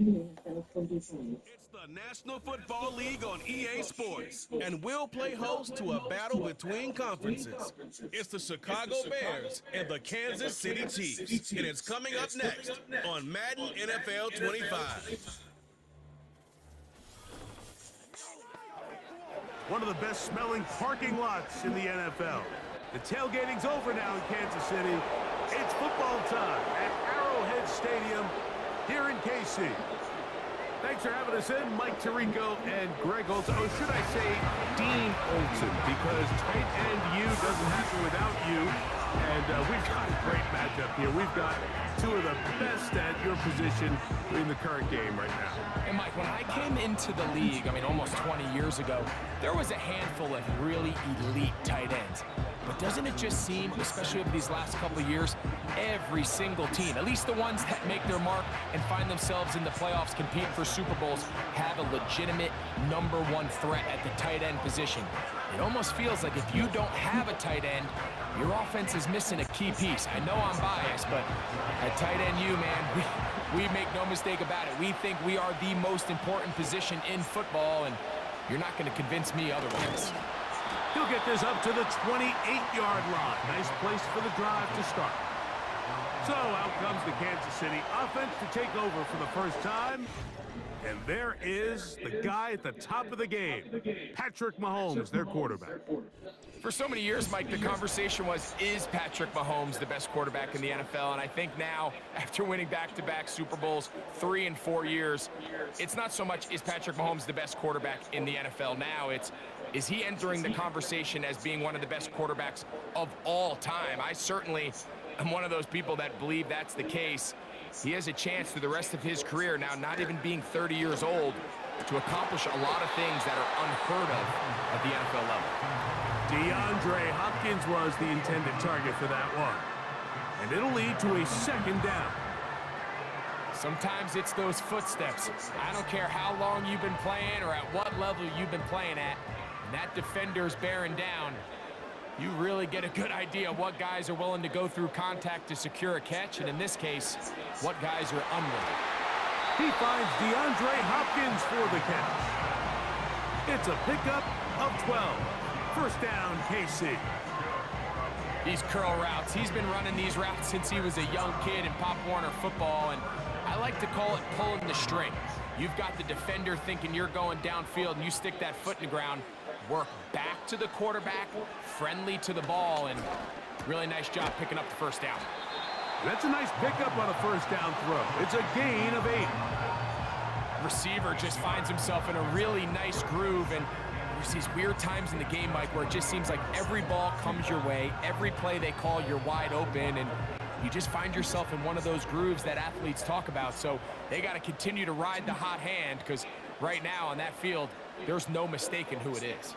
It's the National Football League on EA Sports, and we'll play host to a battle between conferences. It's the Chicago Bears and the Kansas City Chiefs, and it's coming up next on Madden NFL 25. One of the best smelling parking lots in the NFL. The tailgating's over now in Kansas City. It's football time at Arrowhead Stadium here in KC. Thanks for having us in, Mike Tirico and Greg Olson. Oh, should I say Dean Olson, because tight end you doesn't happen without you. And we've got a great matchup here. We've got two of the best at your position in the current game right now. And Mike, when I came into the league, almost 20 years ago, there was a handful of really elite tight ends. But doesn't it just seem, especially over these last couple of years, every single team, at least the ones that make their mark and find themselves in the playoffs competing for Super Bowls, have a legitimate #1 threat at the tight end position. It almost feels like if you don't have a tight end, your offense is missing a key piece. I know I'm biased, but at tight end you, man, we make no mistake about it. We think we are the most important position in football, and you're not going to convince me otherwise. He'll get this up to the 28-yard line. Nice place for the drive to start. So out comes the Kansas City offense to take over for the first time. And there is the guy at the top of the game, Patrick Mahomes, their quarterback. For so many years, Mike, the conversation was, is Patrick Mahomes the best quarterback in the NFL? And I think now, after winning back-to-back Super Bowls 3 and 4 years, it's not so much, is Patrick Mahomes the best quarterback in the NFL now? It's, is he entering the conversation as being one of the best quarterbacks of all time? I certainly am one of those people that believe that's the case. He has a chance through the rest of his career, now not even being 30 years old, to accomplish a lot of things that are unheard of at the NFL level. DeAndre Hopkins was the intended target for that one. And it'll lead to a second down. Sometimes it's those footsteps. I don't care how long you've been playing or at what level you've been playing at, and that defender's bearing down. You really get a good idea of what guys are willing to go through contact to secure a catch, and in this case, what guys are unwilling. He finds DeAndre Hopkins for the catch. It's a pickup of 12. First down, KC. These curl routes, he's been running these routes since he was a young kid in Pop Warner football, and I like to call it pulling the string. You've got the defender thinking you're going downfield, and you stick that foot in the ground, work back to the quarterback, friendly to the ball, and really nice job picking up the first down. That's a nice pickup on a first down throw. It's a gain of 8. Receiver just finds himself in a really nice groove, and there's these weird times in the game, Mike, where it just seems like every ball comes your way, every play they call, you're wide open, and you just find yourself in one of those grooves that athletes talk about. So they got to continue to ride the hot hand, because right now on that field, there's no mistaking who it is.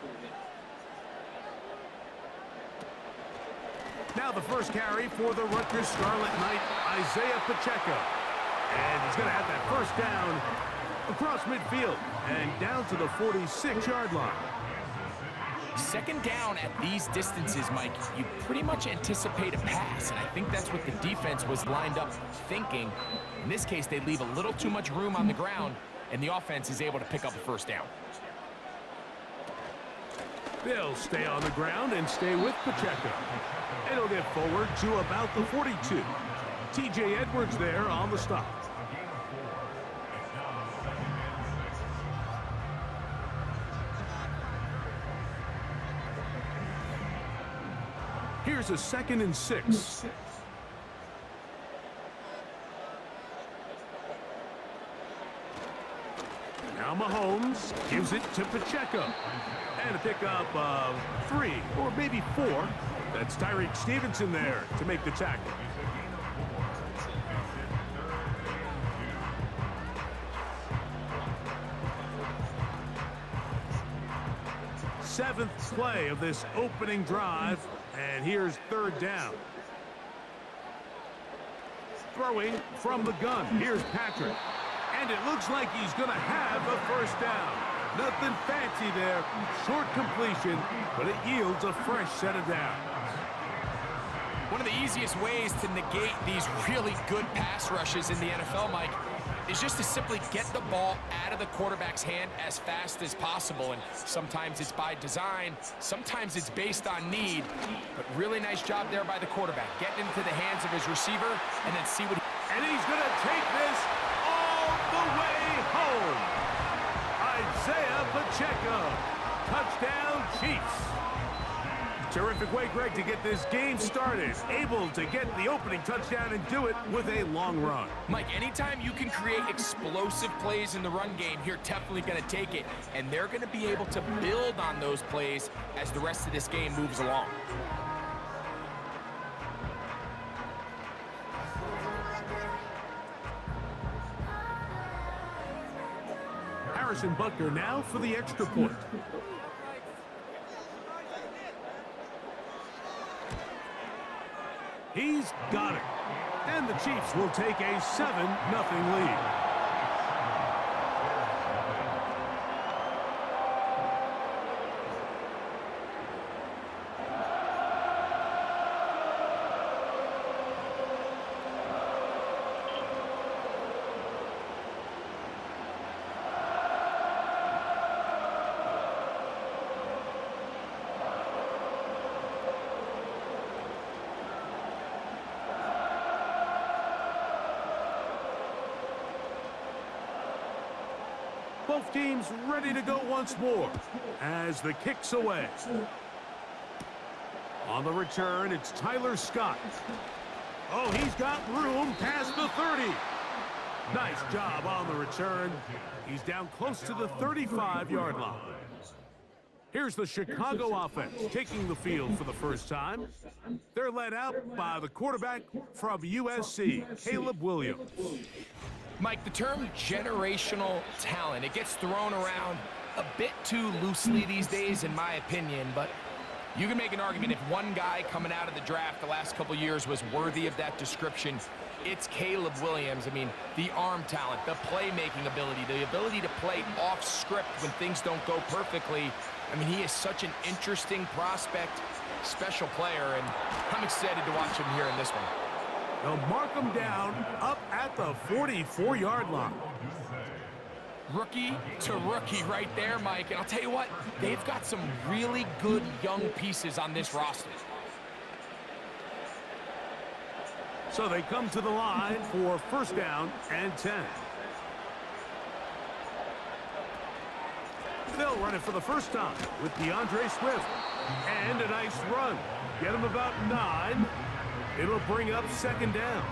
Now the first carry for the Rutgers Scarlet Knight, Isaiah Pacheco. And he's going to have that first down across midfield and down to the 46-yard line. Second down at these distances, Mike, you pretty much anticipate a pass, and I think that's what the defense was lined up thinking. In this case, they leave a little too much room on the ground, and the offense is able to pick up a first down. They'll stay on the ground and stay with Pacheco. And he'll get forward to about the 42. T.J. Edwards there on the stop. Here's a 2nd and 6. Now Mahomes gives it to Pacheco. And a pickup of 3 or maybe 4. That's Tyreek Stevenson there to make the tackle. Seventh play of this opening drive, and here's 3rd down. Throwing from the gun, here's Patrick. And it looks like he's going to have a first down. Nothing fancy there, short completion, but it yields a fresh set of downs. One of the easiest ways to negate these really good pass rushes in the NFL, Mike, is just to simply get the ball out of the quarterback's hand as fast as possible. And sometimes it's by design, sometimes it's based on need. But really nice job there by the quarterback, getting into the hands of his receiver and then see what And he's going to take this all the way home. Isaiah Pacheco. Touchdown, Chiefs. Terrific way, Greg, to get this game started. Able to get the opening touchdown and do it with a long run. Mike, anytime you can create explosive plays in the run game, you're definitely going to take it. And they're going to be able to build on those plays as the rest of this game moves along. Harrison Butker now for the extra point. He's got it. And the Chiefs will take a 7-0 lead. Both teams ready to go once more as the kick's away. On the return, it's Tyler Scott. Oh, he's got room past the 30. Nice job on the return. He's down close to the 35-yard line. Here's the Chicago offense taking the field for the first time. They're led out by the quarterback from USC, Caleb Williams. Mike, the term generational talent, it gets thrown around a bit too loosely these days, in my opinion, but you can make an argument if one guy coming out of the draft the last couple years was worthy of that description, it's Caleb Williams. I mean, the arm talent, the playmaking ability, the ability to play off script when things don't go perfectly. I mean, he is such an interesting prospect, special player, and I'm excited to watch him here in this one. They'll mark him down up at the 44-yard line. Rookie to rookie right there, Mike. And I'll tell you what, they've got some really good young pieces on this roster. So they come to the line for first down and 10. They'll run it for the first time with DeAndre Swift. And a nice run. Get him about 9. It'll bring up second down.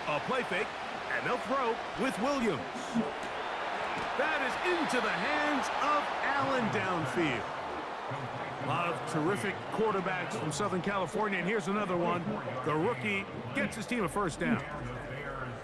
A play fake, and they'll throw with Williams. That is into the hands of Allen downfield. A lot of terrific quarterbacks from Southern California, and here's another one. The rookie gets his team a first down.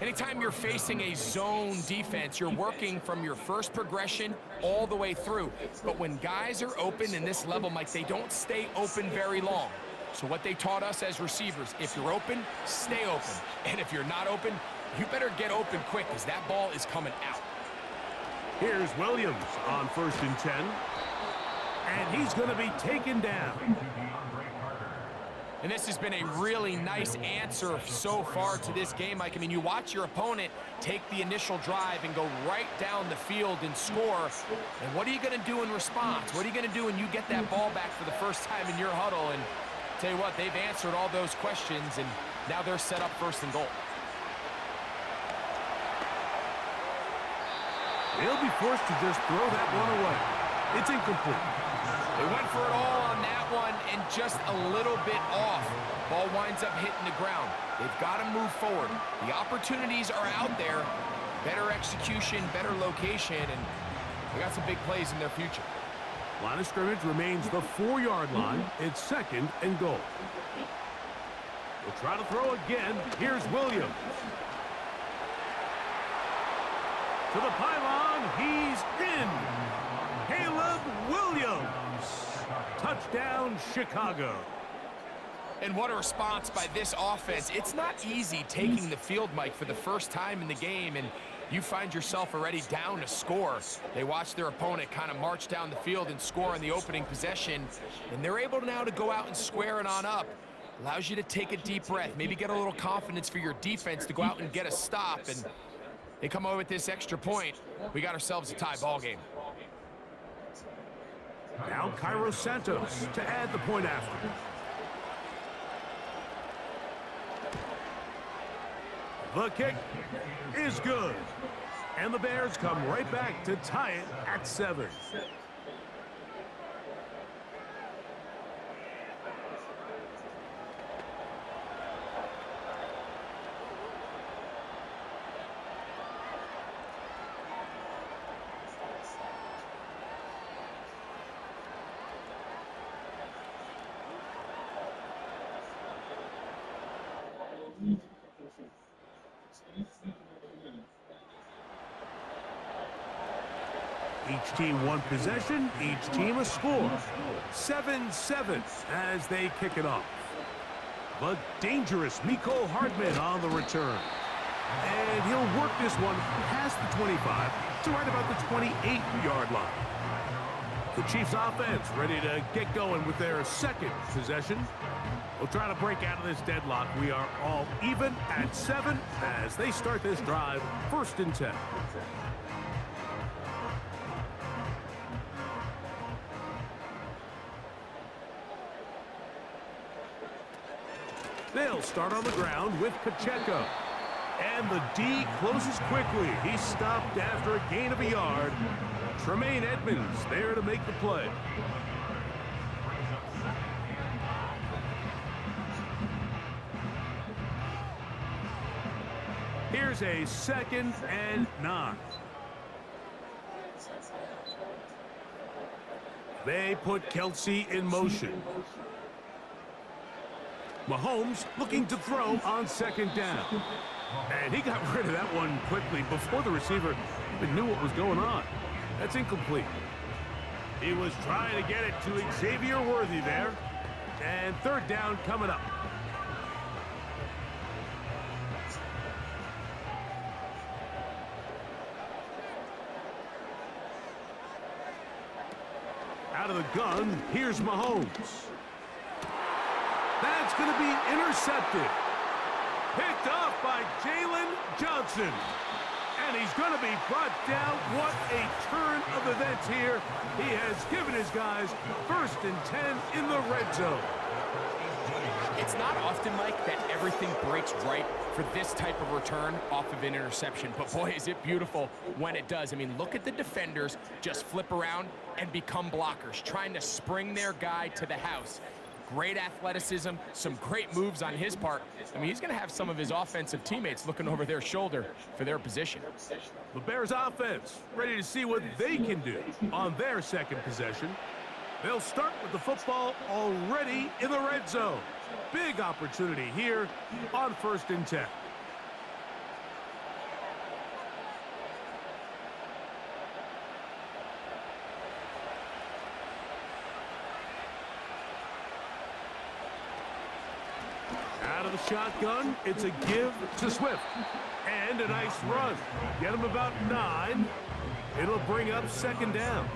Anytime you're facing a zone defense, you're working from your first progression all the way through. But when guys are open in this level, Mike, they don't stay open very long. So what they taught us as receivers, if you're open, stay open. And if you're not open, you better get open quick because that ball is coming out. Here's Williams on first and 10. And he's going to be taken down. And this has been a really nice answer so far to this game, Mike. I mean, you watch your opponent take the initial drive and go right down the field and score. And what are you going to do in response? What are you going to do when you get that ball back for the first time in your huddle? And tell you what, they've answered all those questions, and now they're set up first and goal. They'll be forced to just throw that one away. It's incomplete. They went for it all on that one and just a little bit off. Ball winds up hitting the ground. They've got to move forward. The opportunities are out there. Better execution, better location, and they got some big plays in their future. Line of scrimmage remains the 4-yard line. It's second and goal. We'll try to throw again. Here's Williams. To the pylon, he's in. Caleb Williams. Touchdown, Chicago. And what a response by this offense. It's not easy taking the field, Mike, for the first time in the game, and you find yourself already down to score. They watch their opponent kind of march down the field and score on the opening possession, and they're able now to go out and square it on up. Allows you to take a deep breath, maybe get a little confidence for your defense to go out and get a stop, and they come away with this extra point. We got ourselves a tie ball game. Now Cairo Santos to add the point after. The kick is good. And the Bears come right back to tie it at 7. Each team one possession, each team a score. 7-7 as they kick it off. The dangerous Mecole Hardman on the return. And he'll work this one past the 25 to right about the 28-yard line. The Chiefs offense ready to get going with their second possession. We'll try to break out of this deadlock. We are all even at 7 as they start this drive, 1st and 10. They'll start on the ground with Pacheco. And the D closes quickly. He's stopped after a gain of a yard. Tremaine Edmonds there to make the play. Here's a 2nd and 9. They put Kelsey in motion. Mahomes looking to throw on 2nd down. And he got rid of that one quickly before the receiver even knew what was going on. That's incomplete. He was trying to get it to Xavier Worthy there. And 3rd down coming up. Out of the gun, here's Mahomes. That's going to be intercepted. Picked off by Jalen Johnson. And he's going to be brought down. What a turn of events here. He has given his guys 1st and 10 in the red zone. It's not often, Mike, that everything breaks right for this type of return off of an interception. But boy, is it beautiful when it does. I mean, look at the defenders just flip around and become blockers, trying to spring their guy to the house. Great athleticism, some great moves on his part. I mean, he's going to have some of his offensive teammates looking over their shoulder for their position. The Bears offense ready to see what they can do on their 2nd possession. They'll start with the football already in the red zone. Big opportunity here on 1st and 10. Out of the shotgun, it's a give to Swift. And a nice run. Get him about 9. It'll bring up 2nd down.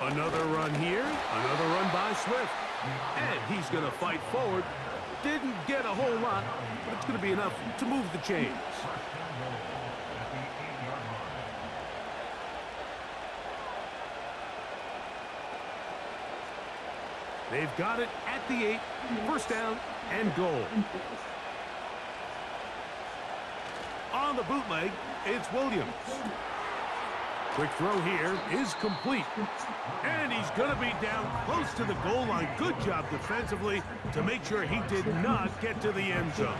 Another run here, another run by Swift. And he's going to fight forward. Didn't get a whole lot, but it's going to be enough to move the chains. They've got it at the 8, 1st down and goal. On the bootleg, it's Williams. Quick throw here is complete. And he's going to be down close to the goal line. Good job defensively to make sure he did not get to the end zone.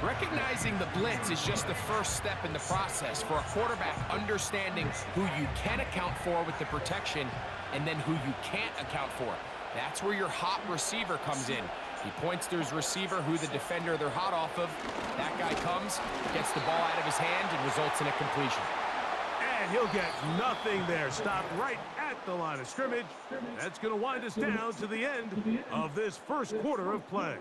Recognizing the blitz is just the first step in the process for a quarterback understanding who you can account for with the protection and then who you can't account for. That's where your hot receiver comes in. He points to his receiver who the defender they're hot off of. That guy comes, gets the ball out of his hand, and results in a completion. And he'll get nothing there. Stopped right at the line of scrimmage. That's going to wind us down to the end of this first quarter of play.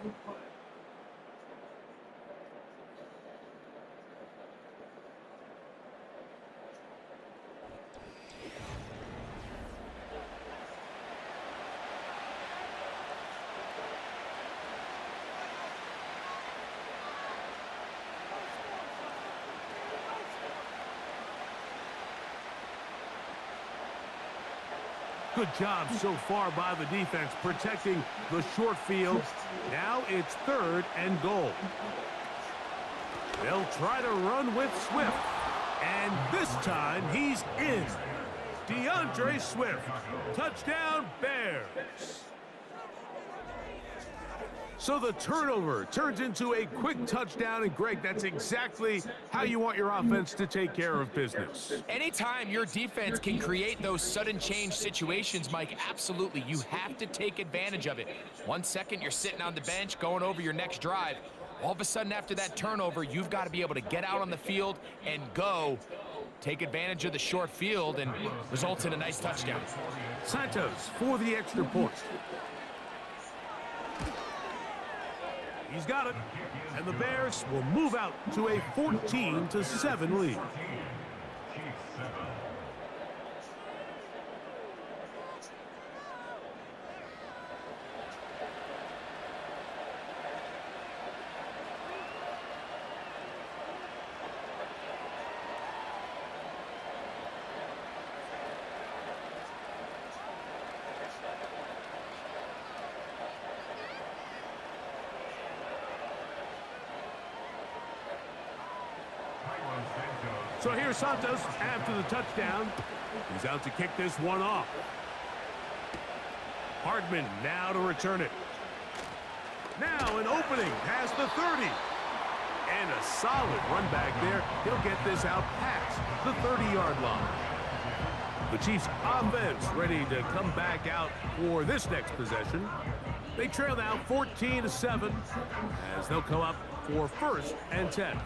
Good job so far by the defense protecting the short field. Now it's 3rd and goal. They'll try to run with Swift. And this time he's in. DeAndre Swift. Touchdown Bears. So the turnover turns into a quick touchdown, and Greg, that's exactly how you want your offense to take care of business. Anytime your defense can create those sudden change situations, Mike, absolutely, you have to take advantage of it. 1 second, you're sitting on the bench going over your next drive. All of a sudden, after that turnover, you've got to be able to get out on the field and go. Take advantage of the short field, and results in a nice touchdown. Santos for the extra point. He's got it, and the Bears will move out to a 14-7 lead. So here's Santos after the touchdown. He's out to kick this one off. Hardman now to return it. Now an opening past the 30. And a solid run back there. He'll get this out past the 30-yard line. The Chiefs offense ready to come back out for this next possession. They trail now 14-7 as they'll come up for 1st and 10.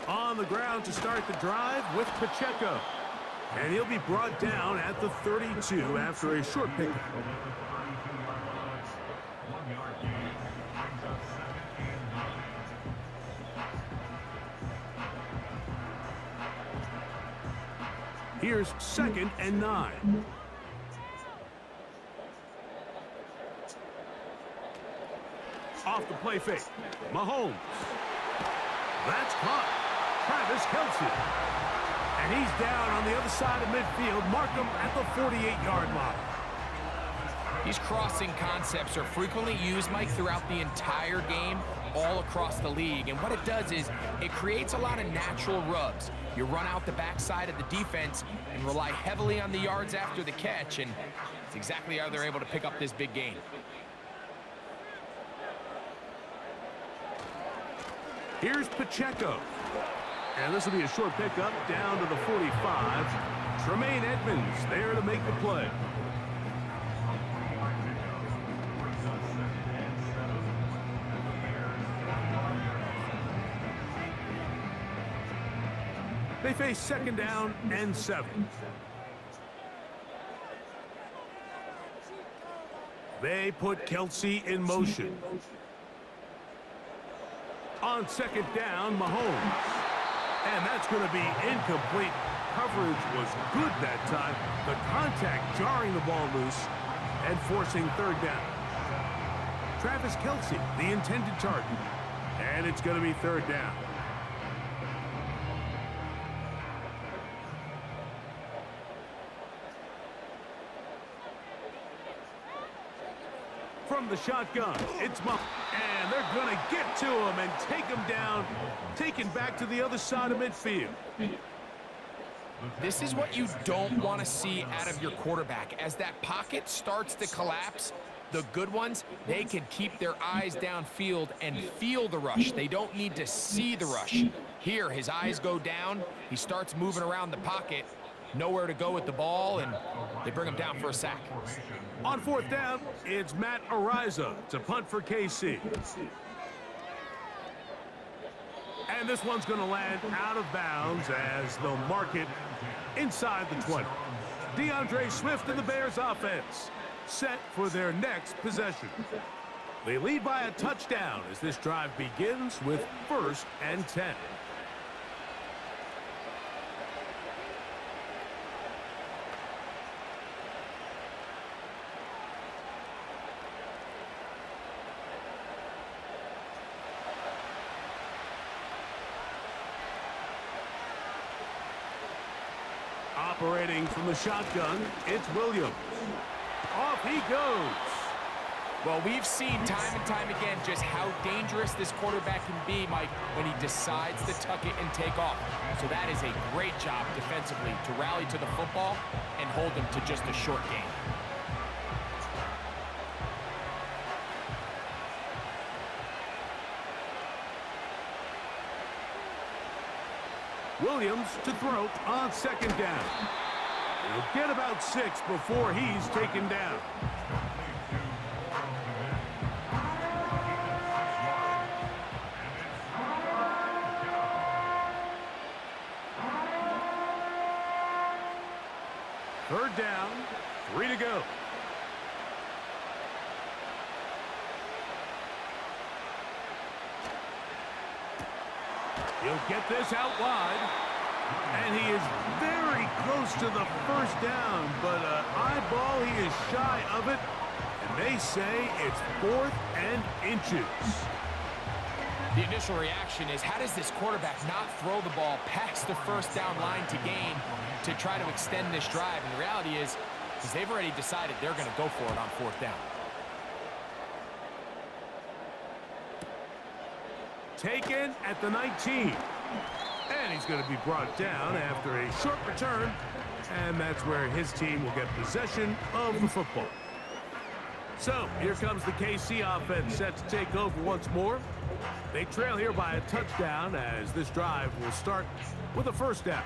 On the ground to start the drive with Pacheco. And he'll be brought down at the 32 after a short pickup. Here's 2nd and 9. Off the play fake. Mahomes. That's caught. Travis Kelce. And he's down on the other side of midfield. Mark him at the 48-yard line. These crossing concepts are frequently used, Mike, throughout the entire game, all across the league. And what it does is it creates a lot of natural rubs. You run out the backside of the defense and rely heavily on the yards after the catch, and it's exactly how they're able to pick up this big gain. Here's Pacheco. And this will be a short pickup down to the 45. Tremaine Edmonds there to make the play. They face 2nd down and 7. They put Kelce in motion. On 2nd down, Mahomes. And that's going to be incomplete. Coverage was good that time. The contact jarring the ball loose and forcing 3rd down. Travis Kelce, the intended target. And it's going to be 3rd down. From the shotgun, it's Mahomes. And they're going to get to him and take him down. Taken back. back to the other side of midfield. This is what you don't want to see out of your quarterback. As that pocket starts to collapse, the good ones, they can keep their eyes downfield and feel the rush. They don't need to see the rush. Here, his eyes go down. He starts moving around the pocket. Nowhere to go with the ball, and they bring him down for a sack. On fourth down, it's Matt Ariza to punt for KC. And this one's going to land out of bounds as they'll mark it inside the 20. DeAndre Swift and the Bears offense set for their next possession. They lead by a touchdown as this drive begins with 1st and 10. Operating from the shotgun, it's Williams. Off he goes. Well, we've seen time and time again just how dangerous this quarterback can be, Mike, when he decides to tuck it and take off. So that is a great job defensively to rally to the football and hold him to just a short gain. Williams to throw on 2nd down. He'll get about 6 before he's taken down. Third down, 3 to go. He'll get this out wide. And he is very close to the 1st down, but eyeball, he is shy of it. And they say it's 4th and inches. The initial reaction is, how does this quarterback not throw the ball past the 1st down line to gain to try to extend this drive? And the reality is they've already decided they're going to go for it on 4th down. Taken at the 19. And he's going to be brought down after a short return. And that's where his team will get possession of the football. So here comes the KC offense set to take over once more. They trail here by a touchdown as this drive will start with a 1st down.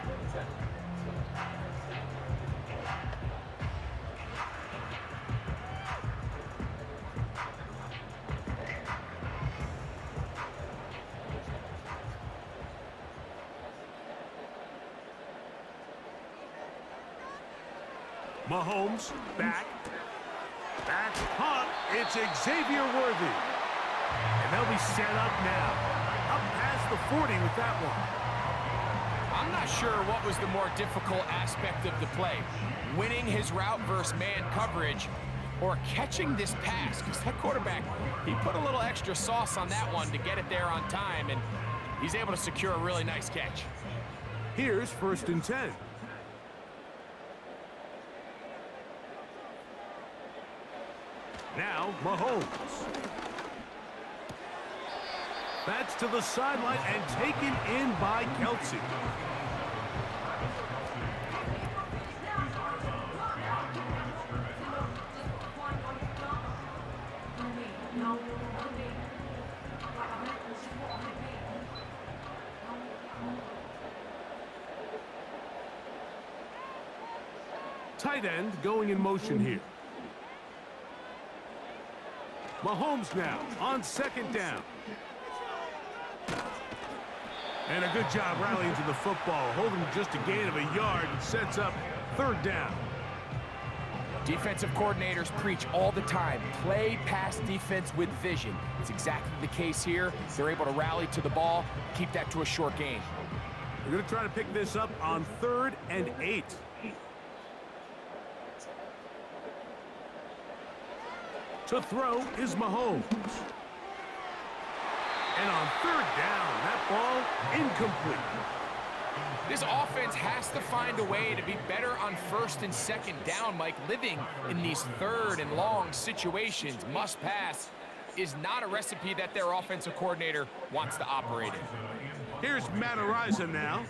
Mahomes back. That's caught. It's Xavier Worthy. And they'll be set up now. Up past the 40 with that one. I'm not sure what was the more difficult aspect of the play. Winning his route versus man coverage or catching this pass. Because that quarterback, he put a little extra sauce on that one to get it there on time. And he's able to secure a really nice catch. Here's 1st and 10. Now, Mahomes. That's to the sideline and taken in by Kelsey. Tight end going in motion here. Mahomes now on 2nd down. And a good job rallying to the football, holding just a gain of a yard and sets up 3rd down. Defensive coordinators preach all the time, play pass defense with vision. It's exactly the case here. They're able to rally to the ball, keep that to a short gain. They're going to try to pick this up on 3rd and 8. To throw is Mahomes. And on 3rd down, that ball incomplete. This offense has to find a way to be better on 1st and 2nd down, Mike. Living in these 3rd and long situations, must pass, is not a recipe that their offensive coordinator wants to operate in. Here's Matt now,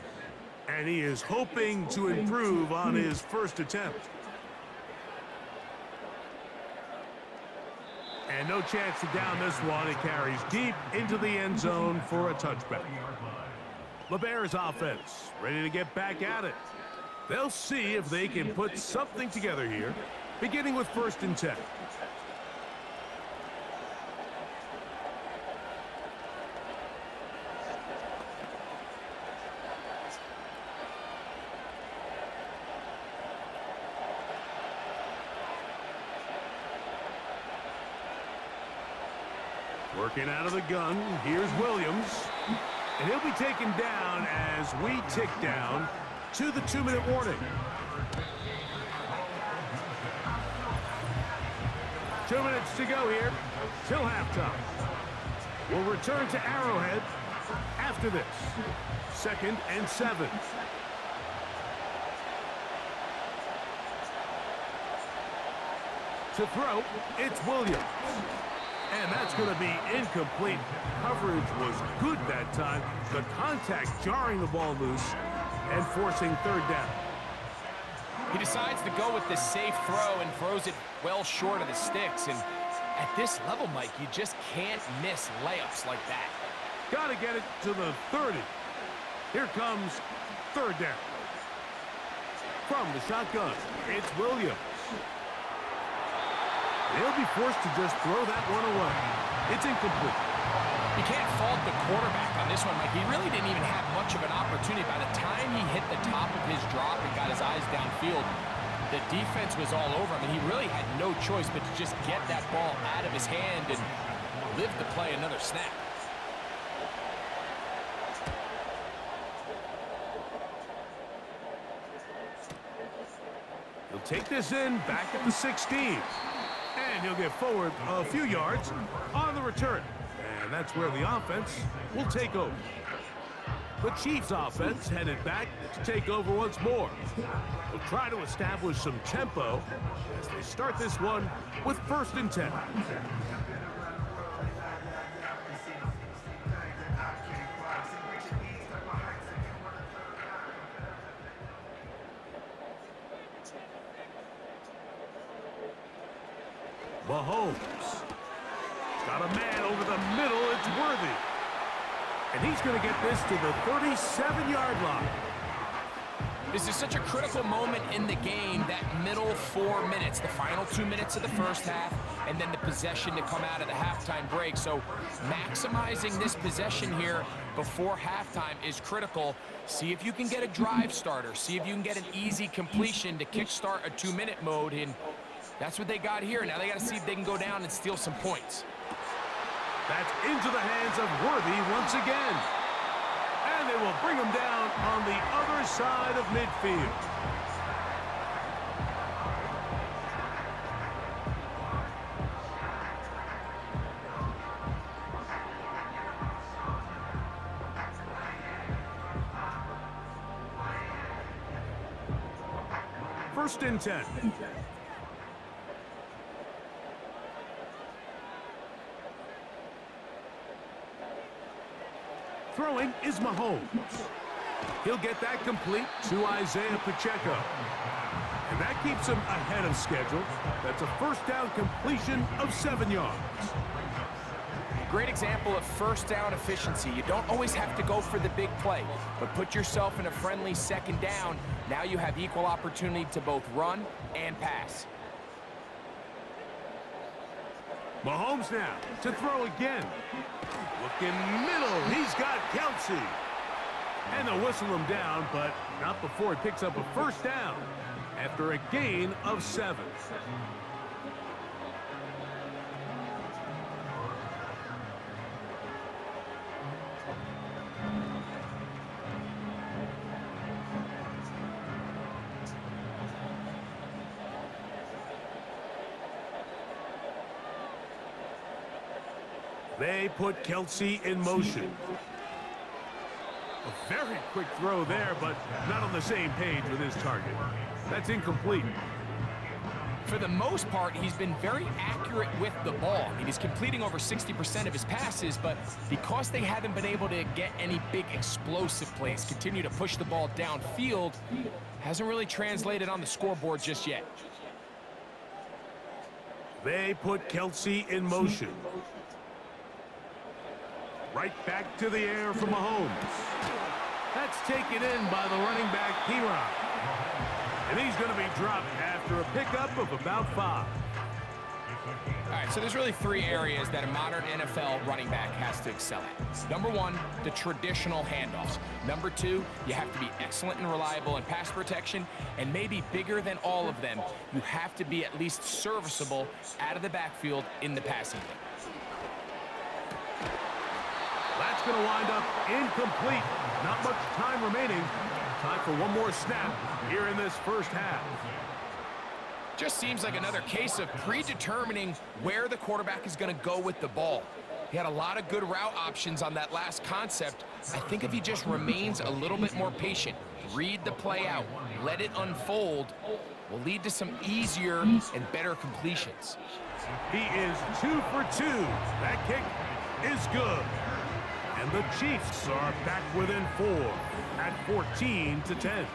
and he is hoping to improve on his first attempt. And no chance to down this one. It carries deep into the end zone for a touchback. The Bears offense ready to get back at it. They'll see if they can put something together here, beginning with 1st and 10. Working out of the gun, here's Williams. And he'll be taken down as we tick down to the 2-minute warning. 2 minutes to go here till halftime. We'll return to Arrowhead after this. 2nd and 7. To throw, it's Williams. And that's going to be incomplete. Coverage was good that time. The contact jarring the ball loose and forcing 3rd down. He decides to go with the safe throw and throws it well short of the sticks. And at this level, Mike, you just can't miss layups like that. Got to get it to the 30. Here comes 3rd down. From the shotgun, it's Williams. They'll be forced to just throw that one away. It's incomplete. You can't fault the quarterback on this one, Mike. He really didn't even have much of an opportunity. By the time he hit the top of his drop and got his eyes downfield, the defense was all over him, and he really had no choice but to just get that ball out of his hand and live to play another snap. He'll take this in back at the 16. And he'll get forward a few yards on the return. And that's where the offense will take over. The Chiefs offense headed back to take over once more. They'll try to establish some tempo as they start this one with 1st and 10. Mahomes. He's got a man over the middle. It's Worthy. And he's going to get this to the 37-yard line. This is such a critical moment in the game, that middle 4 minutes, the final 2 minutes of the first half, and then the possession to come out of the halftime break. So maximizing this possession here before halftime is critical. See if you can get a drive starter. See if you can get an easy completion to kickstart a 2-minute mode. And that's what they got here. Now they got to see if they can go down and steal some points. That's into the hands of Worthy once again. And they will bring him down on the other side of midfield. First and 10. Throwing is Mahomes. He'll get that complete to Isaiah Pacheco. And that keeps him ahead of schedule. That's a 1st down completion of 7 yards. Great example of 1st down efficiency. You don't always have to go for the big play, but put yourself in a friendly 2nd down. Now you have equal opportunity to both run and pass. Mahomes now to throw again. Looking middle, he's got Kelsey. And they'll whistle him down, but not before he picks up a 1st down after a gain of 7. They put Kelsey in motion. A very quick throw there, but not on the same page with his target. That's incomplete. For the most part, he's been very accurate with the ball. I mean, he's completing over 60% of his passes, but because they haven't been able to get any big explosive plays, continue to push the ball downfield, hasn't really translated on the scoreboard just yet. They put Kelsey in motion. Right back to the air for Mahomes. That's taken in by the running back, P-Ron. And he's going to be dropped after a pickup of about 5. All right, so there's really 3 areas that a modern NFL running back has to excel at. Number 1, the traditional handoffs. Number 2, you have to be excellent and reliable in pass protection. And maybe bigger than all of them, you have to be at least serviceable out of the backfield in the passing game. That's going to wind up incomplete. Not much time remaining. Time for one more snap here in this first half. Just seems like another case of predetermining where the quarterback is going to go with the ball. He had a lot of good route options on that last concept. I think if he just remains a little bit more patient, read the play out, let it unfold, will lead to some easier and better completions. He is 2 for 2. That kick is good. And the Chiefs are back within 4 at 14-10.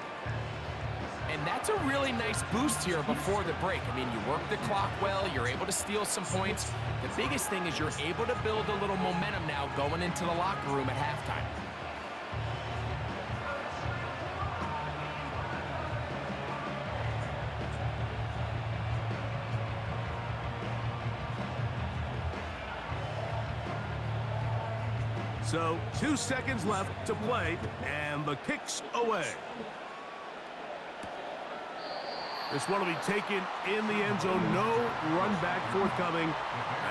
And that's a really nice boost here before the break. I mean, you work the clock well, you're able to steal some points. The biggest thing is you're able to build a little momentum now going into the locker room at halftime. So 2 seconds left to play, and the kick's away. This one will be taken in the end zone. No run back forthcoming.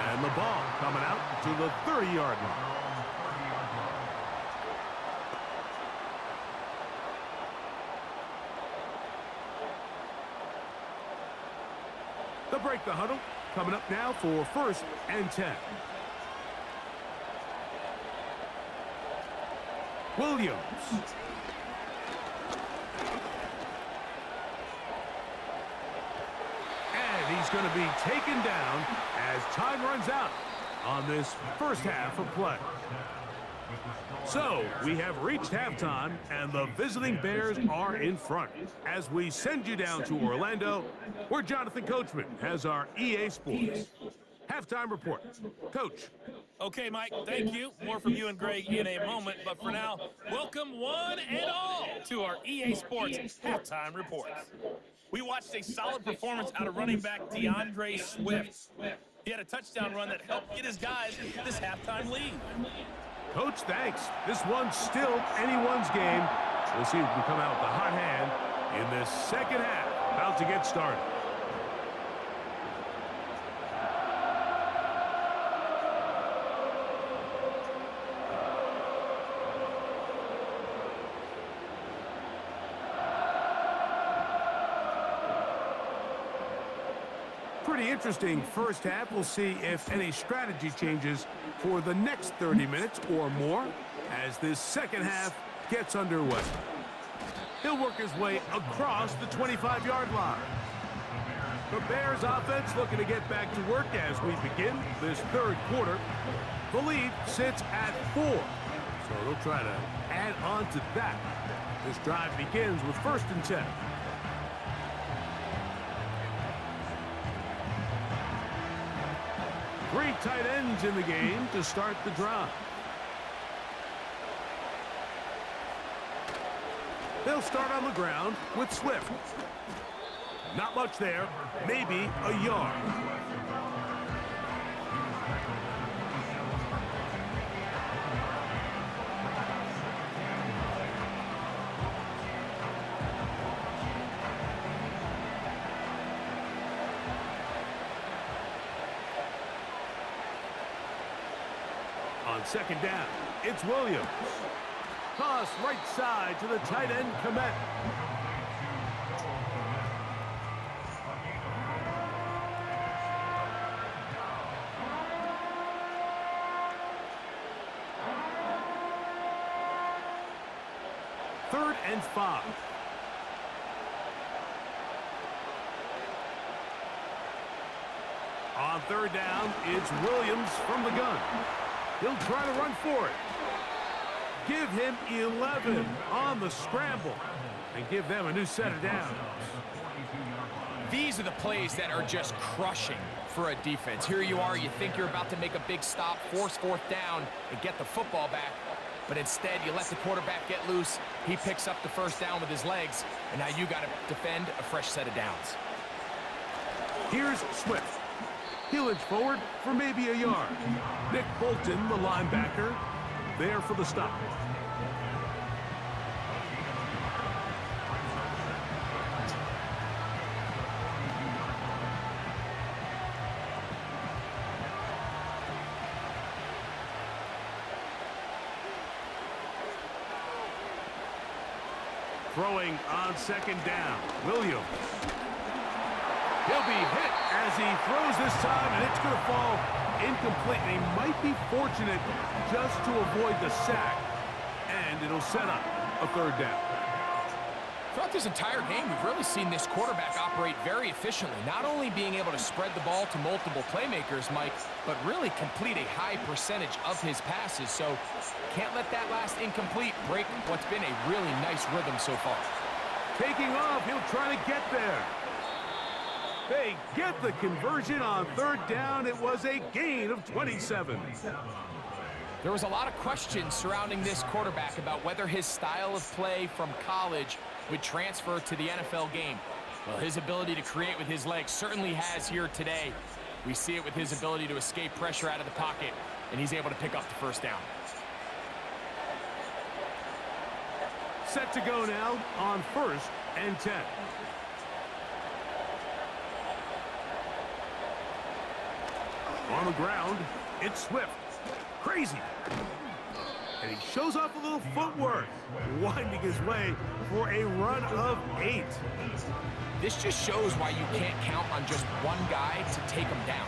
And the ball coming out to the 30-yard line. They'll break the huddle. Coming up now for 1st and 10. Williams. And he's going to be taken down as time runs out on this first half of play. So we have reached halftime, and the visiting Bears are in front. As we send you down to Orlando, where Jonathan Coachman has our EA Sports halftime report. Coach. Okay, Mike, thank you. More from you and Greg in a moment. But for now, welcome one and all to our EA Sports halftime reports. We watched a solid performance out of running back DeAndre Swift. He had a touchdown run that helped get his guys this halftime lead. Coach, thanks. This one's still anyone's game. We'll see who can come out with the hot hand in this second half. About to get started. Pretty interesting first half. We'll see if any strategy changes for the next 30 minutes or more as this second half gets underway. He'll work his way across the 25-yard line. The Bears offense looking to get back to work as we begin this third quarter. The lead sits at 4, so they'll try to add on to that. This drive begins with 1st and 10. Three tight ends in the game to start the drive. They'll start on the ground with Swift. Not much there, maybe a yard. On second down, it's Williams. Toss right side to the tight end, Komet. Third and 5. On third down, it's Williams from the gun. He'll try to run for it. Give him 11 on the scramble and give them a new set of downs. These are the plays that are just crushing for a defense. Here you are, you think you're about to make a big stop, force fourth down, and get the football back. But instead, you let the quarterback get loose. He picks up the first down with his legs, and now you got to defend a fresh set of downs. Here's Swift. He'll inch forward for maybe a yard. Nick Bolton, the linebacker, there for the stop. Throwing on second down, Williams. He'll be hit as he throws this time, and it's going to fall incomplete. And he might be fortunate just to avoid the sack, and it'll set up a third down. Throughout this entire game, we've really seen this quarterback operate very efficiently, not only being able to spread the ball to multiple playmakers, Mike, but really complete a high percentage of his passes. So can't let that last incomplete break what's been a really nice rhythm so far. Taking off, he'll try to get there. They get the conversion on third down. It was a gain of 27. There was a lot of questions surrounding this quarterback about whether his style of play from college would transfer to the NFL game. Well, his ability to create with his legs certainly has here today. We see it with his ability to escape pressure out of the pocket, and he's able to pick up the first down. Set to go now on 1st and 10. On the ground, it's Swift. Crazy. And he shows off a little footwork, winding his way for a run of 8. This just shows why you can't count on just one guy to take him down.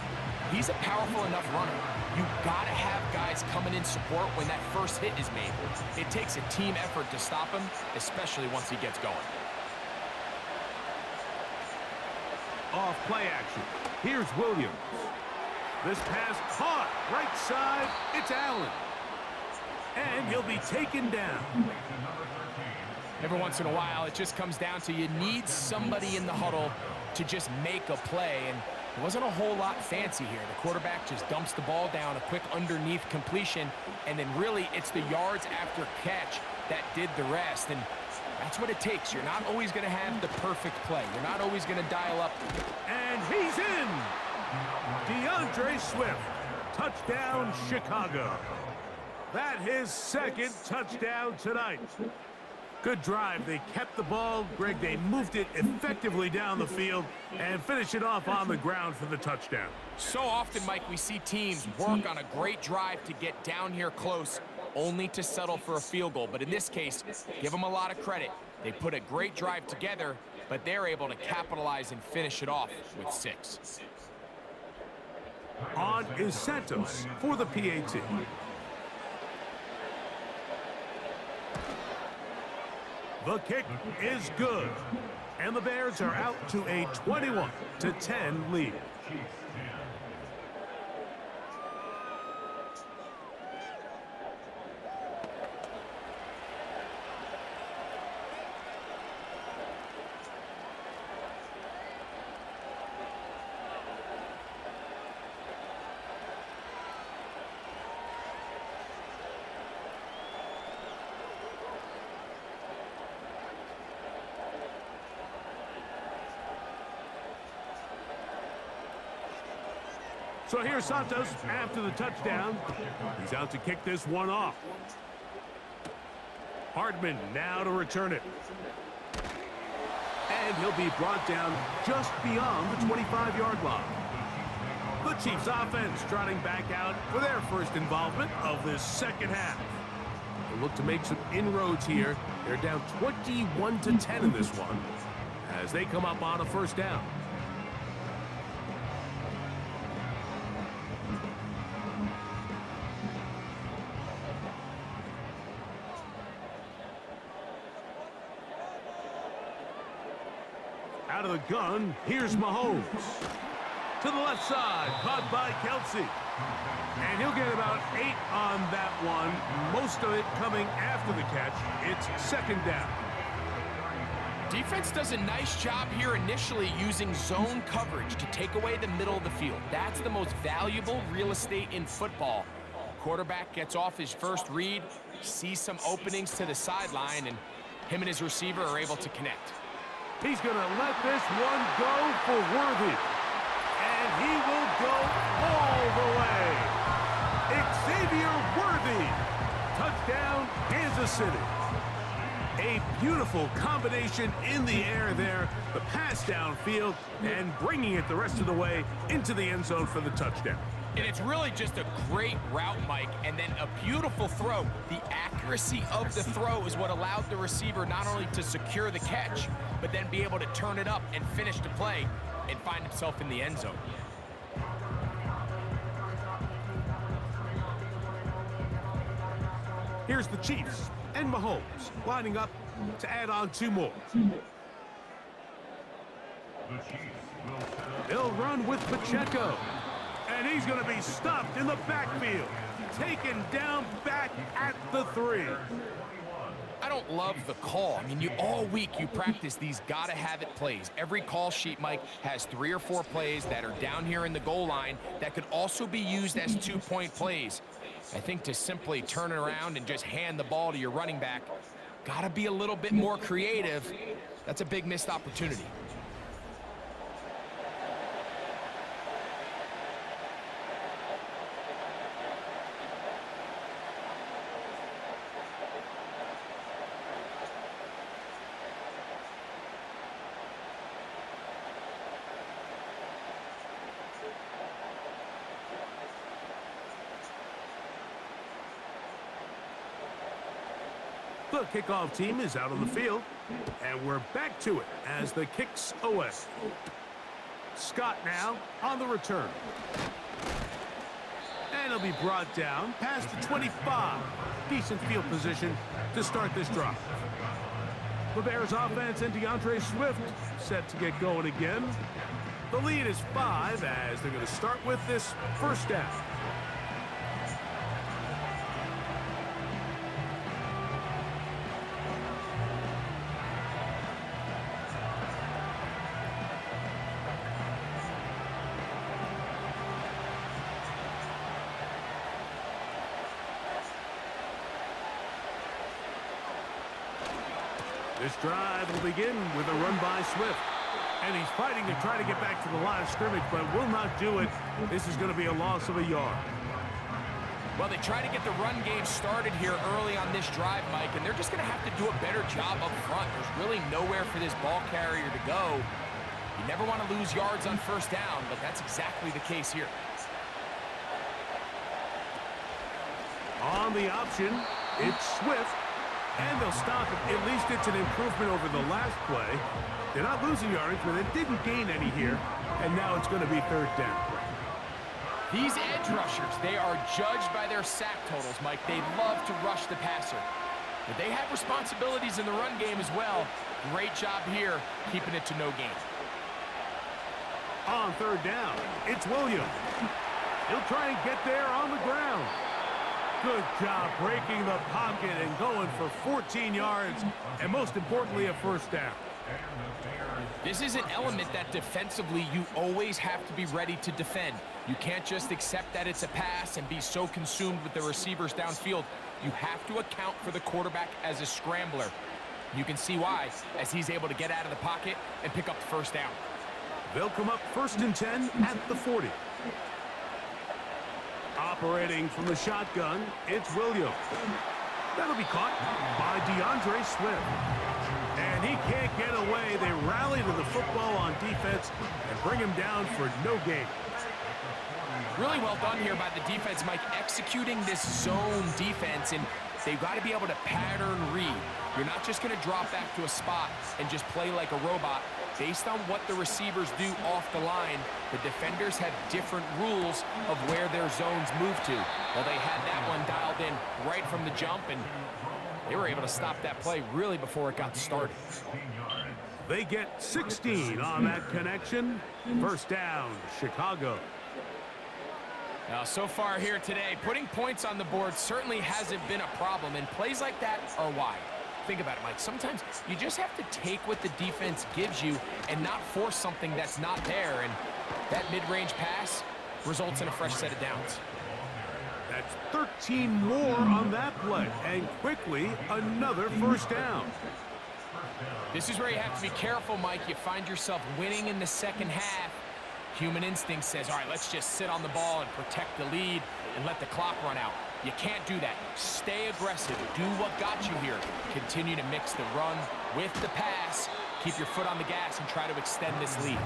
He's a powerful enough runner. You gotta have guys coming in support when that first hit is made. It takes a team effort to stop him, especially once he gets going. Off play action. Here's Williams. This pass caught right side. It's Allen. And he'll be taken down. Every once in a while, it just comes down to you need somebody in the huddle to just make a play. And it wasn't a whole lot fancy here. The quarterback just dumps the ball down, a quick underneath completion, and then really it's the yards after catch that did the rest. And that's what it takes. You're not always going to have the perfect play. You're not always going to dial up. And he's in. DeAndre Swift. Touchdown, Chicago. That his second touchdown tonight. Good drive. They kept the ball. Greg, they moved it effectively down the field and finish it off on the ground for the touchdown. So often, Mike, we see teams work on a great drive to get down here close, only to settle for a field goal. But in this case, give them a lot of credit. They put a great drive together, but they're able to capitalize and finish it off with 6. On is Santos for the PAT. The kick is good. And the Bears are out to a 21-10 lead. So here's Santos after the touchdown. He's out to kick this one off. Hardman now to return it. And he'll be brought down just beyond the 25-yard line. The Chiefs offense trotting back out for their first involvement of this second half. They look to make some inroads here. They're down 21-10 in this one as they come up on a first down. Out of the gun, here's Mahomes. To the left side, caught by Kelsey. And he'll get about 8 on that one, most of it coming after the catch. It's second down. Defense does a nice job here initially using zone coverage to take away the middle of the field. That's the most valuable real estate in football. Quarterback gets off his first read, sees some openings to the sideline, and him and his receiver are able to connect. He's going to let this one go for Worthy. And he will go all the way. Xavier Worthy. Touchdown, Kansas City. A beautiful combination in the air there. The pass downfield and bringing it the rest of the way into the end zone for the touchdown. And it's really just a great route, Mike, and then a beautiful throw. The accuracy of the throw is what allowed the receiver not only to secure the catch, but then be able to turn it up and finish the play and find himself in the end zone. Here's the Chiefs and Mahomes lining up to add on 2 more. They'll run with Pacheco. And he's going to be stopped in the backfield. Taken down back at the 3. I don't love the call. I mean, all week you practice these gotta-have-it plays. Every call sheet, Mike, has 3 or 4 plays that are down here in the goal line that could also be used as 2-point plays. I think to simply turn it around and just hand the ball to your running back, gotta be a little bit more creative. That's a big missed opportunity. The kickoff team is out on the field, and we're back to it as the kick's away. Scott now on the return. And he'll be brought down past the 25. Decent field position to start this drive. The Bears offense and DeAndre Swift set to get going again. The lead is 5 as they're going to start with this first down. This drive will begin with a run by Swift. And he's fighting to try to get back to the line of scrimmage, but will not do it. This is going to be a loss of a yard. Well, they try to get the run game started here early on this drive, Mike, and they're just going to have to do a better job up front. There's really nowhere for this ball carrier to go. You never want to lose yards on first down, but that's exactly the case here. On the option, it's Swift. And they'll stop it. At least it's an improvement over the last play. They're not losing yardage, but they didn't gain any here. And now it's going to be third down. These edge rushers, they are judged by their sack totals, Mike. They love to rush the passer. But they have responsibilities in the run game as well. Great job here, keeping it to no gain. On third down, it's Williams. He'll try and get there on the ground. Good job breaking the pocket and going for 14 yards, and most importantly, a first down. This is an element that defensively you always have to be ready to defend. You can't just accept that it's a pass and be so consumed with the receivers downfield. You have to account for the quarterback as a scrambler. You can see why, as he's able to get out of the pocket and pick up the first down. They'll come up 1st and 10 at the 40. Operating from the shotgun, it's Williams. That'll be caught by DeAndre Swift. And he can't get away. They rally to the football on defense and bring him down for no gain. Really well done here by the defense, Mike, executing this zone defense, and they've got to be able to pattern read. You're not just going to drop back to a spot and just play like a robot. Based on what the receivers do off the line, the defenders have different rules of where their zones move to. Well, they had that one dialed in right from the jump, and they were able to stop that play really before it got started. They get 16 on that connection. First down, Chicago. Now, so far here today, putting points on the board certainly hasn't been a problem, and plays like that are why. Think about it, Mike. Sometimes you just have to take what the defense gives you and not force something that's not there, and that mid-range pass results in a fresh set of downs. That's 13 more on that play, and quickly another first down. This is where you have to be careful, Mike. You find yourself winning in the second half. Human instinct says, all right, let's just sit on the ball and protect the lead and let the clock run out. You can't do that. Stay aggressive. Do what got you here. Continue to mix the run with the pass. Keep your foot on the gas and try to extend this lead.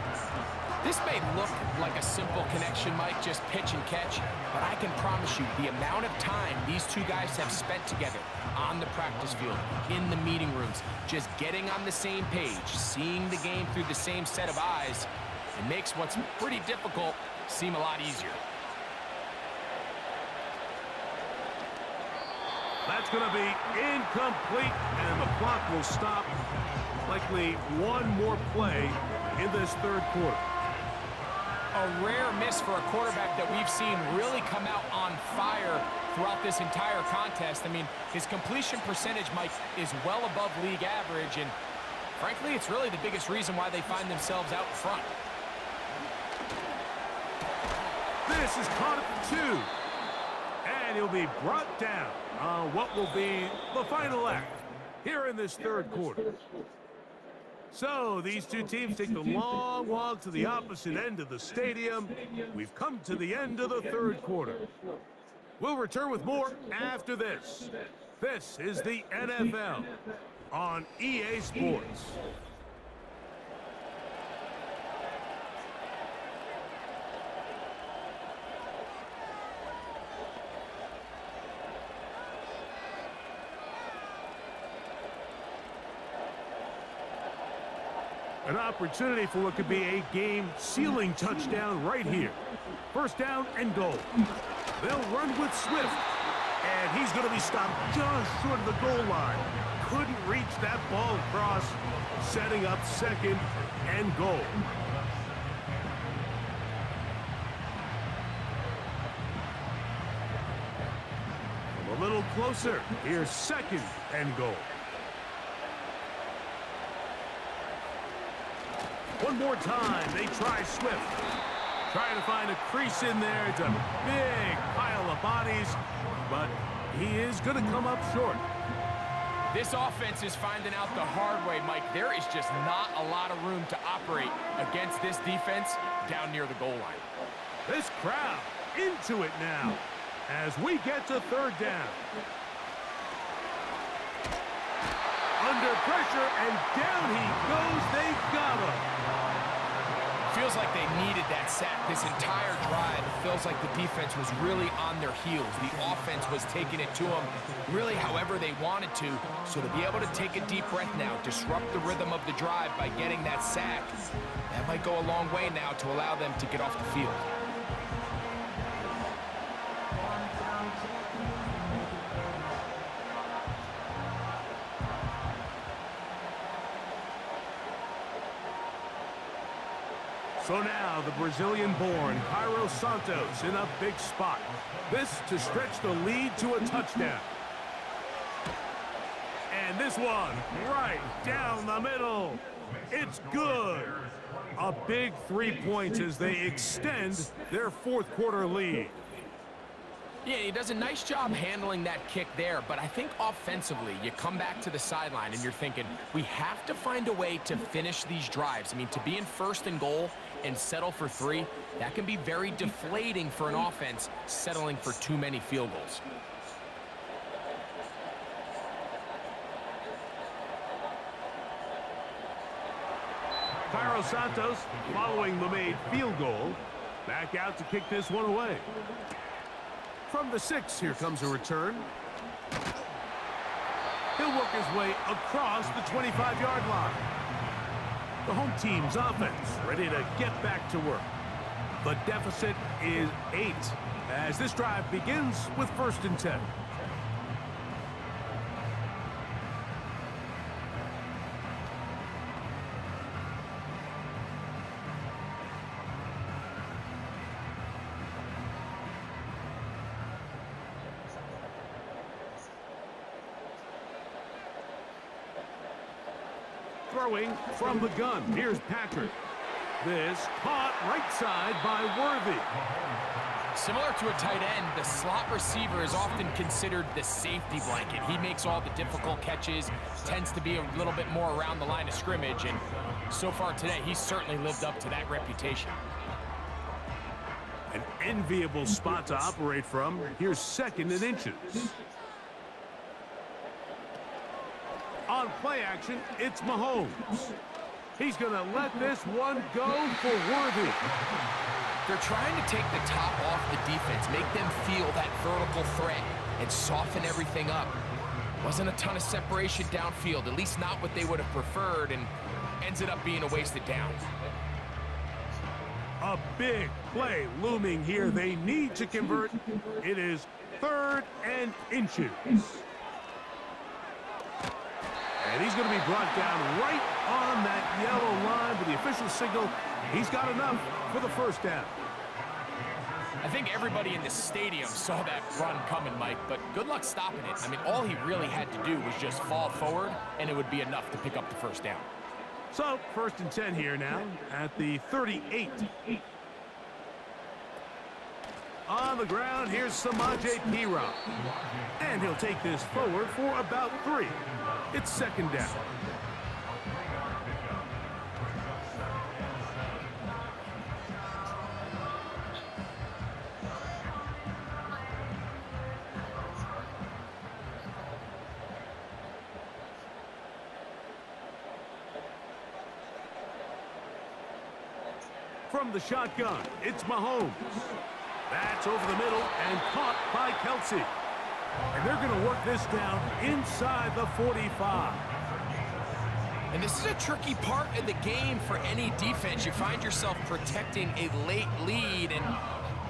This may look like a simple connection, Mike, just pitch and catch, but I can promise you the amount of time these two guys have spent together on the practice field, in the meeting rooms, just getting on the same page, seeing the game through the same set of eyes, it makes what's pretty difficult seem a lot easier. That's going to be incomplete, and the clock will stop. Likely one more play in this third quarter. A rare miss for a quarterback that we've seen really come out on fire throughout this entire contest. I mean, his completion percentage, Mike, is well above league average, and frankly, it's really the biggest reason why they find themselves out in front. This is caught at the 2. And he'll be brought down on what will be the final act here in this third quarter. So these two teams take the long walk to the opposite end of the stadium. We've come to the end of the third quarter. We'll return with more after this. This is the NFL on EA Sports. An opportunity for what could be a game-sealing touchdown right here. First down and goal. They'll run with Swift. And he's going to be stopped just short of the goal line. Couldn't reach that ball across, setting up second and goal. A little closer. Here's second and goal. One more time, they try Swift. Trying to find a crease in there. It's a big pile of bodies, but he is going to come up short. This offense is finding out the hard way, Mike. There is just not a lot of room to operate against this defense down near the goal line. This crowd into it now as we get to third down. Under pressure, and down he goes. They got him. Feels like they needed that sack this entire drive. It feels like the defense was really on their heels. The offense was taking it to them really however they wanted to. So to be able to take a deep breath now, disrupt the rhythm of the drive by getting that sack, that might go a long way now to allow them to get off the field. So now the Brazilian-born Cairo Santos in a big spot. This to stretch the lead to a touchdown. And this one right down the middle. It's good. A big 3 points as they extend their fourth quarter lead. Yeah, he does a nice job handling that kick there, but I think offensively, you come back to the sideline and you're thinking, we have to find a way to finish these drives. I mean, to be in first and goal and settle for 3, that can be very deflating for an offense settling for too many field goals. Cairo Santos, following the made field goal, back out to kick this one away. From the 6, here comes a return. He'll work his way across the 25-yard line. The home team's offense ready to get back to work. The deficit is 8 as this drive begins with 1st and 10. Throwing from the gun. Here's Patrick. This caught right side by Worthy. Similar to a tight end, the slot receiver is often considered the safety blanket. He makes all the difficult catches, tends to be a little bit more around the line of scrimmage, and so far today, he's certainly lived up to that reputation. An enviable spot to operate from. Here's 2nd and inches. On play action, it's Mahomes. He's going to let this one go for Worthy. They're trying to take the top off the defense, make them feel that vertical threat, and soften everything up. Wasn't a ton of separation downfield, at least not what they would have preferred, and ended up being a wasted down. A big play looming here. They need to convert. It is 3rd and inches. And he's going to be brought down right on that yellow line with the official signal. He's got enough for the 1st down. I think everybody in the stadium saw that run coming, Mike, but good luck stopping it. I mean, all he really had to do was just fall forward, and it would be enough to pick up the 1st down. So, 1st and 10 here now at the 38. On the ground, here's Samaje Perine. And he'll take this forward for about 3. It's 2nd down. From the shotgun, it's Mahomes. That's over the middle and caught by Kelsey. And they're going to work this down inside the 45. And this is a tricky part of the game for any defense. You find yourself protecting a late lead, and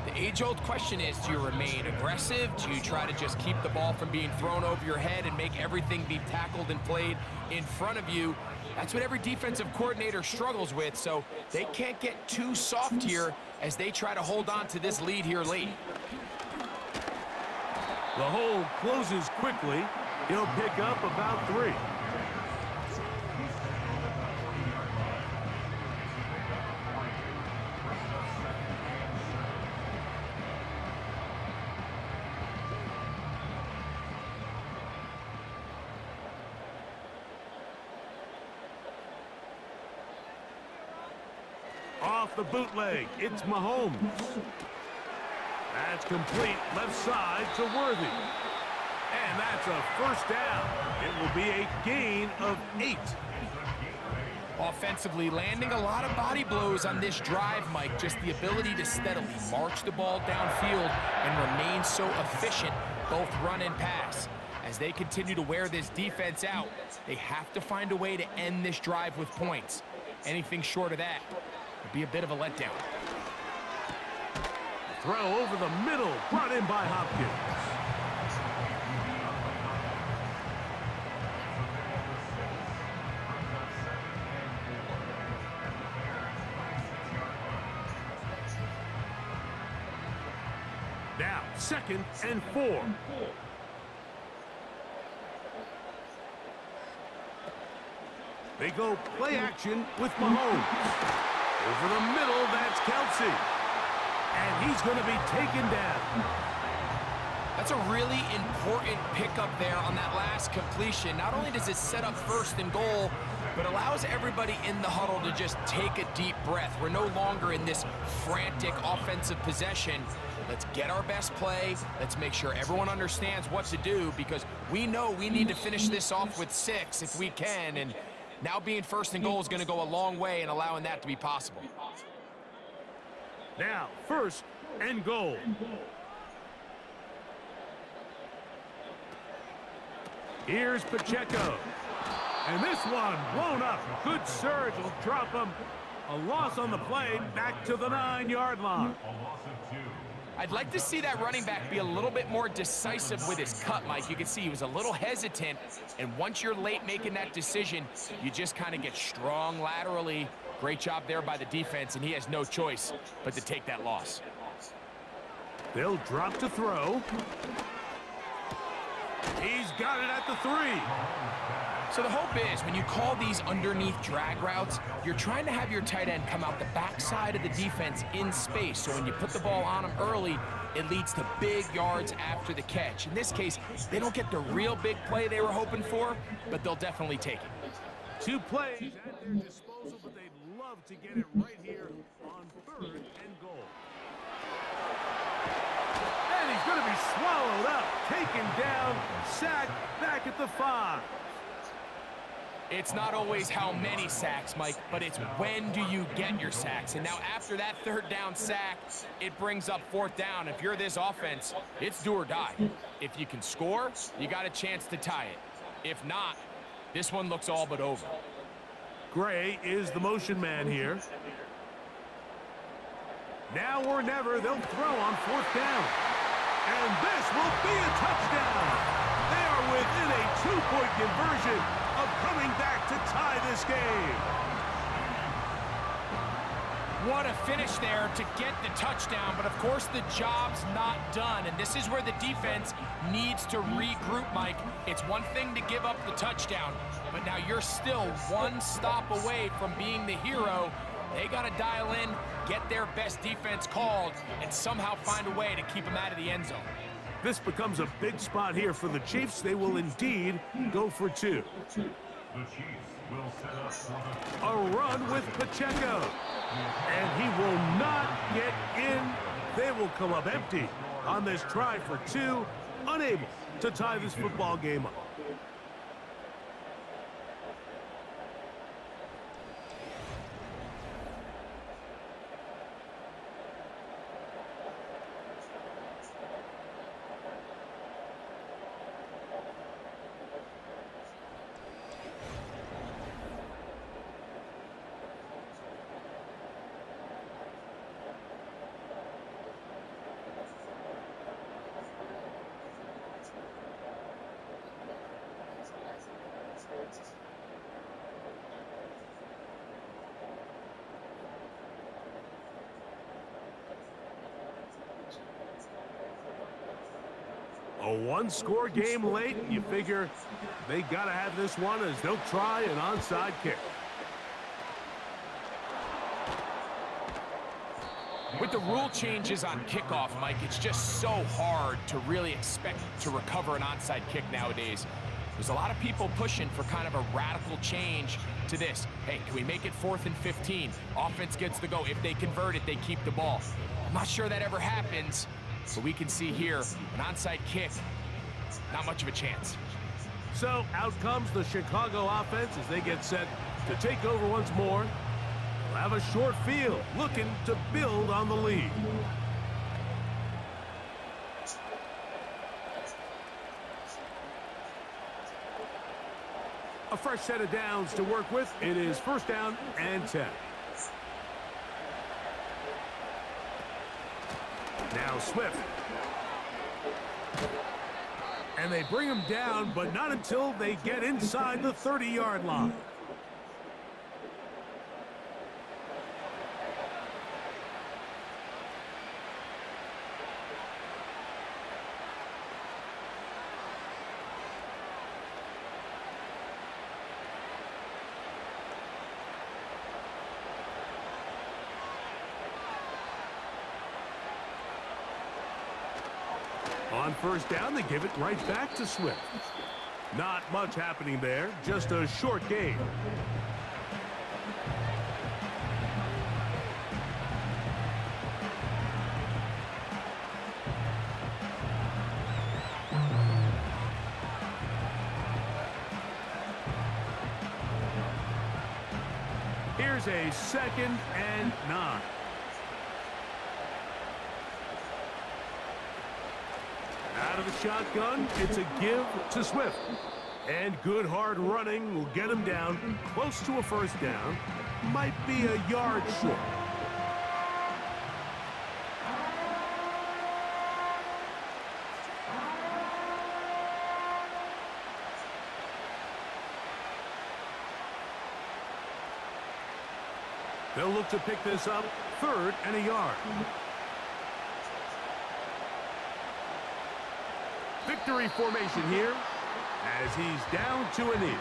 the age-old question is, do you remain aggressive? Do you try to just keep the ball from being thrown over your head and make everything be tackled and played in front of you? That's what every defensive coordinator struggles with, so they can't get too soft here as they try to hold on to this lead here late. The hole closes quickly. He'll pick up about 3. Off the bootleg, it's Mahomes. That's complete left side to Worthy. And that's a 1st down. It will be a gain of 8. Offensively, landing a lot of body blows on this drive, Mike. Just the ability to steadily march the ball downfield and remain so efficient, both run and pass. As they continue to wear this defense out, they have to find a way to end this drive with points. Anything short of that would be a bit of a letdown. Throw over the middle, brought in by Hopkins. Now, 2nd and 4. They go play action with Mahomes. Over the middle, that's Kelsey. And he's going to be taken down. That's a really important pickup there on that last completion. Not only does it set up 1st and goal, but allows everybody in the huddle to just take a deep breath. We're no longer in this frantic offensive possession. Let's get our best play. Let's make sure everyone understands what to do, because we know we need to finish this off with 6 if we can. And now being 1st and goal is going to go a long way in allowing that to be possible. Now, 1st and goal. Here's Pacheco. And this one blown up. Good surge will drop him. A loss on the play, back to the 9-yard line. I'd like to see that running back be a little bit more decisive with his cut, Mike. You can see he was a little hesitant, and once you're late making that decision, you just kind of get strong laterally. Great job there by the defense, and he has no choice but to take that loss. They'll drop to throw. He's got it at the 3. So the hope is when you call these underneath drag routes, you're trying to have your tight end come out the backside of the defense in space. So when you put the ball on him early, it leads to big yards after the catch. In this case, they don't get the real big play they were hoping for, but they'll definitely take it. 2 plays at their disposal, but they'd love to get it right here on 3rd and goal. And he's going to be swallowed up, taken down, sacked back at the 5. It's not always how many sacks, Mike, but it's when do you get your sacks. And now after that 3rd down sack, it brings up 4th down. If you're this offense, it's do or die. If you can score, you got a chance to tie it. If not, this one looks all but over. Gray is the motion man here. Now or never, they'll throw on 4th down. And this will be a touchdown. They are within a 2-point conversion of coming back to tie this game. What a finish there to get the touchdown, but of course the job's not done, and this is where the defense needs to regroup, Mike. It's one thing to give up the touchdown, but now you're still one stop away from being the hero. They got to dial in, get their best defense called, and somehow find a way to keep them out of the end zone. This becomes a big spot here for the Chiefs. They will indeed go for 2. The Chiefs will set up for A run with Pacheco. And he will not get in. They will come up empty on this try for 2, unable to tie this football game up. A 1-score game late. You figure they got to have this one as they'll try an onside kick. With the rule changes on kickoff, Mike, it's just so hard to really expect to recover an onside kick nowadays. There's a lot of people pushing for kind of a radical change to this. Hey, can we make it 4th and 15? Offense gets the go. If they convert it, they keep the ball. I'm not sure that ever happens, but we can see here an onside kick, not much of a chance. So out comes the Chicago offense as they get set to take over once more. They'll have a short field, looking to build on the lead. A fresh set of downs to work with. It is 1st down and 10. Now Swift. And they bring him down, but not until they get inside the 30-yard line. On 1st down, they give it right back to Swift. Not much happening there, just a short gain. Here's a 2nd and 9. Out of the shotgun, it's a give to Swift. And good hard running will get him down close to a 1st down. Might be a yard short. They'll look to pick this up 3rd and a yard. Victory formation here. as he's down to a knee.